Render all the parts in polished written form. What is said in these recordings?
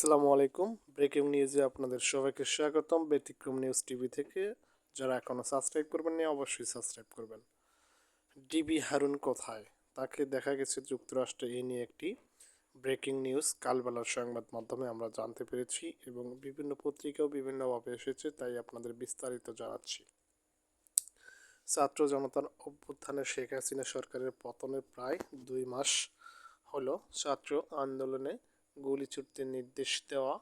আসসালামু আলাইকুম। ব্রেকিং নিউজে আপনাদের সবাইকে স্বাগতম ব্যতিক্রম নিউজ টিভি থেকে। যারা এখনও সাবস্ক্রাইব করবেন না অবশ্যই সাবস্ক্রাইব করবেন। ডিবি হারুন কোথায়? তাকে দেখা গেছে যুক্তরাষ্ট্রে। এই নিয়ে একটি ব্রেকিং নিউজ কালবেলার সংবাদ মাধ্যমে আমরা জানতে পেরেছি এবং বিভিন্ন পত্রিকাও বিভিন্নভাবে এসেছে, তাই আপনাদের বিস্তারিত জানাচ্ছি। ছাত্র জনতার অভ্যুত্থানে শেখ হাসিনা সরকারের পতনের প্রায় 2 মাস হলো। ছাত্র আন্দোলনে গুলি ছুড়তে নির্দেশ দেওয়া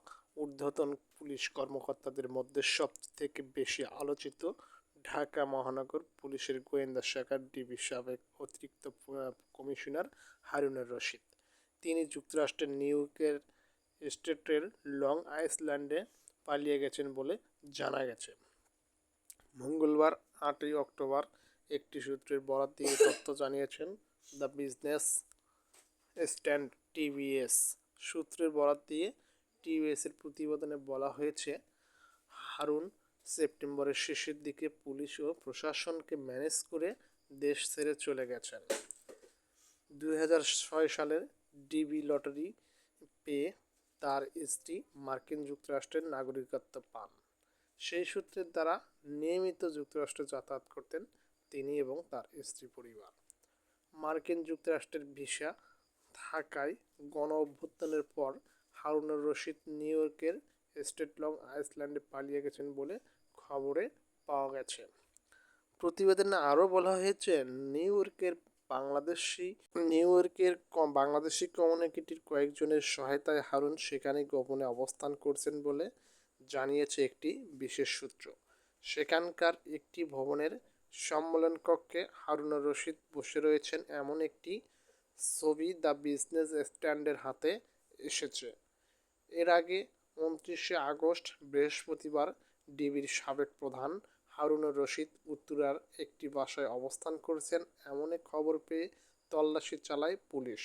ঊর্ধ্বতন পুলিশ কর্মকর্তাদের মধ্যে সবথেকে বেশি আলোচিত ঢাকা মহানগর পুলিশের গোয়েন্দা শাখার ডিবি সাবেক অতিরিক্ত কমিশনার হারুনুর রশিদ। তিনি যুক্তরাষ্ট্রের নিউ ইয়র্কের স্টেটের লং আইল্যান্ডে পালিয়ে গেছেন বলে জানা গেছে। মঙ্গলবার 8ই অক্টোবর একটি সূত্রের বরাত দিয়ে তথ্য জানিয়েছেন দ্য বিজনেস স্ট্যান্ড টিবিএস। সূত্রের বরাত দিয়ে টিবিএসের প্রতিবেদনে বলা হয়েছে, হারুন সেপ্টেম্বরের শেষের দিকে পুলিশ ও প্রশাসনকে ম্যানেজ করে দেশ ছেড়ে চলে গেছেন। 2006 সালের ডিবি লটারি পেয়ে তার স্ত্রী মার্কিন যুক্তরাষ্ট্রের নাগরিকত্ব পান। সেই সূত্রের দ্বারা নিয়মিত যুক্তরাষ্ট্রে যাতায়াত করতেন তিনি এবং তার স্ত্রী পরিবার। মার্কিন যুক্তরাষ্ট্রের ভিসা থাকায় গণ অভ্যুত্থানের পর হারুনুর রশিদ নিউ ইয়র্কের স্টেট লং আইল্যান্ডে পালিয়ে গেছেন বলে খবরে পাওয়া গেছে। প্রতিবেদনে আরও বলা হয়েছে, নিউ ইয়র্কের বাংলাদেশি কমিউনিটির কয়েকজনের সহায়তায় হারুন সেখানে গোপনে অবস্থান করছেন বলে জানিয়েছে একটি বিশেষ সূত্র। সেখানকার একটি ভবনের সম্মেলন কক্ষে হারুনুর রশিদ বসে রয়েছেন এমন একটি ছবি দ্য বিজনেস স্ট্যান্ডের হাতে এসেছে। এর আগে 29শে আগস্ট বৃহস্পতিবার ডিবির সাবেক প্রধান হারুনুর রশিদ উত্তরার একটি বাসায় অবস্থান করছেন এমন এক খবর পেয়ে তল্লাশি চালায় পুলিশ।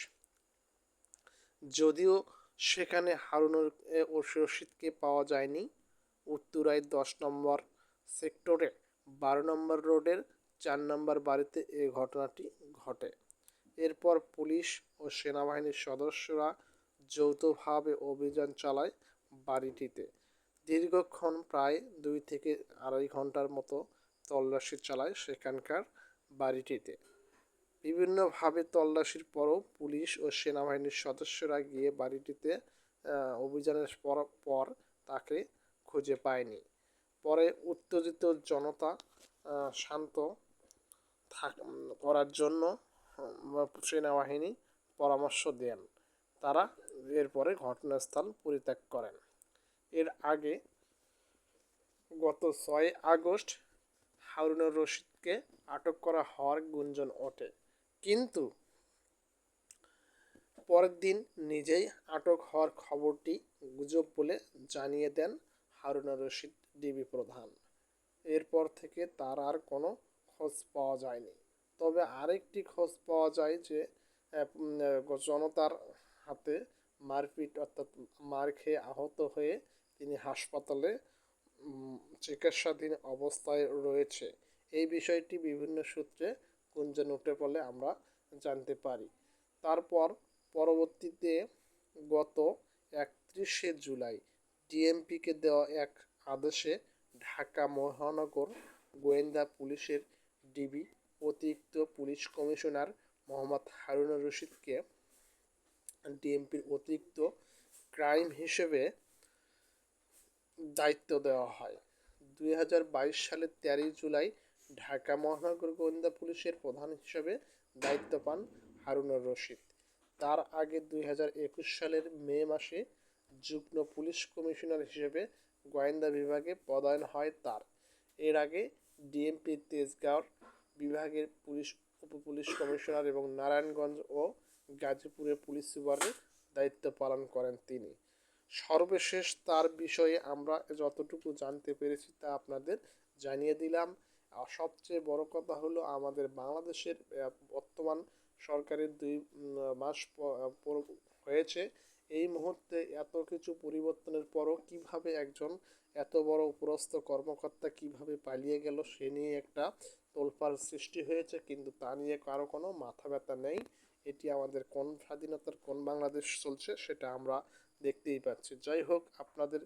যদিও সেখানে হারুনুর রশিদকে পাওয়া যায়নি। উত্তরায় 10 নম্বর সেক্টরে 12 নম্বর রোডের 4 নম্বর বাড়িতে এ ঘটনাটি ঘটে। এরপর পুলিশ ও সেনাবাহিনীর সদস্যরা যৌথভাবে অভিযান চালায় বাড়িটিতে। দীর্ঘক্ষণ প্রায় 2 থেকে 2.5 ঘন্টার মতো তল্লাশি চালায় সেখানকার বাড়িটিতে। বিভিন্নভাবে তল্লাশির পরও পুলিশ ও সেনাবাহিনীর সদস্যরা গিয়ে বাড়িটিতে অভিযানের পর তাকে খুঁজে পায়নি। পরে উত্তেজিত জনতা শান্ত করার জন্য সেনাবাহিনী পরামর্শ দেন। তারা এরপরে ঘটনাস্থল পরিত্যাগ করেন। এর আগে গত 6 আগস্ট হারুনুর রশিদকে আটক করা হওয়ার গুঞ্জন ওঠে, কিন্তু পরের দিন নিজেই আটক হওয়ার খবরটি গুজব বলে জানিয়ে দেন হারুনুর রশিদ ডিবি প্রধান। এরপর থেকে তার আর কোনো খোঁজ পাওয়া যায়নি। তবে আরেকটি খোঁজ পাওয়া যায় যে জনতার হাতে মারপিট অর্থাৎ মার খেয়ে আহত হয়ে তিনি হাসপাতালে চিকিৎসাধীন অবস্থায় রয়েছে। এই বিষয়টি বিভিন্ন সূত্রে গুঞ্জন উঠে বলে আমরা জানতে পারি। তারপর পরবর্তীতে গত 31শে জুলাই ডিএমপিকে দেওয়া এক আদেশে ঢাকা মহানগর গোয়েন্দা পুলিশের ডিবি অতিরিক্ত পুলিশ কমিশনার মোহাম্মদ হারুনুর রশিদকে ডিএমপির অতিরিক্ত ক্রাইম হিসেবে দায়িত্ব দেওয়া হয়। 2022 সালের 13 জুলাই ঢাকা মহানগর গোয়েন্দা পুলিশের প্রধান হিসেবে দায়িত্ব পান হারুনুর রশিদ। তার আগে 2021 সালের মে মাসে যুগ্ম পুলিশ কমিশনার হিসেবে গোয়েন্দা বিভাগে পদায়ন হয় তার। এর আগে ডিএমপির তেজগাঁও বিভাগের উপপুলিশ কমিশনার এবং নারায়ণগঞ্জ ও গাজীপুরের পুলিশ সুপারের দায়িত্ব পালন করেন তিনি। সর্বশেষ তার বিষয়ে আমরা যতটুকু জানতে পেরেছি তা আপনাদের জানিয়ে দিলাম। আর সবচেয়ে বড় কথা হলো আমাদের বাংলাদেশের বর্তমান সরকারের 2 মাস হয়েছে। এই মুহূর্তে এত কিছু পরিবর্তনের পরও কিভাবে একজন এত বড় উপরস্থ কর্মকর্তা কিভাবে পালিয়ে গেল সে নিয়ে একটা তোলপাড় সৃষ্টি হয়েছে, কিন্তু তা নিয়ে কারো কোনো মাথা ব্যথা নেই। এটি আমাদের কোন স্বাধীনতার কোন বাংলাদেশ চলছে সেটা আমরা দেখতেই পাচ্ছি। যাই হোক, আপনাদের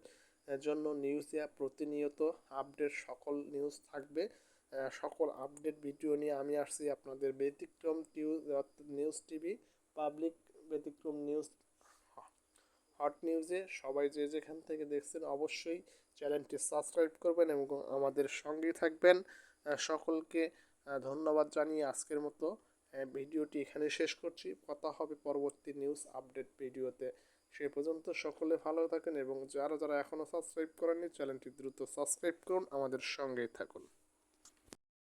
জন্য নিউজ দেওয়া প্রতিনিয়ত আপডেট সকল নিউজ থাকবে। সকল আপডেট ভিডিও নিয়ে আমি আসছি আপনাদের ব্যতিক্রম নিউজ টিভি পাবলিক ব্যতিক্রম নিউজ হট নিউজে। সবাই যে যেখান থেকে দেখছেন অবশ্যই চ্যানেলটি সাবস্ক্রাইব করবেন এবং আমাদের সঙ্গেই থাকবেন। সকলকে ধন্যবাদ জানিয়ে আজকের মতো ভিডিওটি এখানে শেষ করছি। কথা হবে পরবর্তী নিউজ আপডেট ভিডিওতে। সে পর্যন্ত সকলে ভালো থাকেন এবং যারা যারা এখনও সাবস্ক্রাইব করেননি চ্যানেলটি দ্রুত সাবস্ক্রাইব করুন, আমাদের সঙ্গেই থাকুন।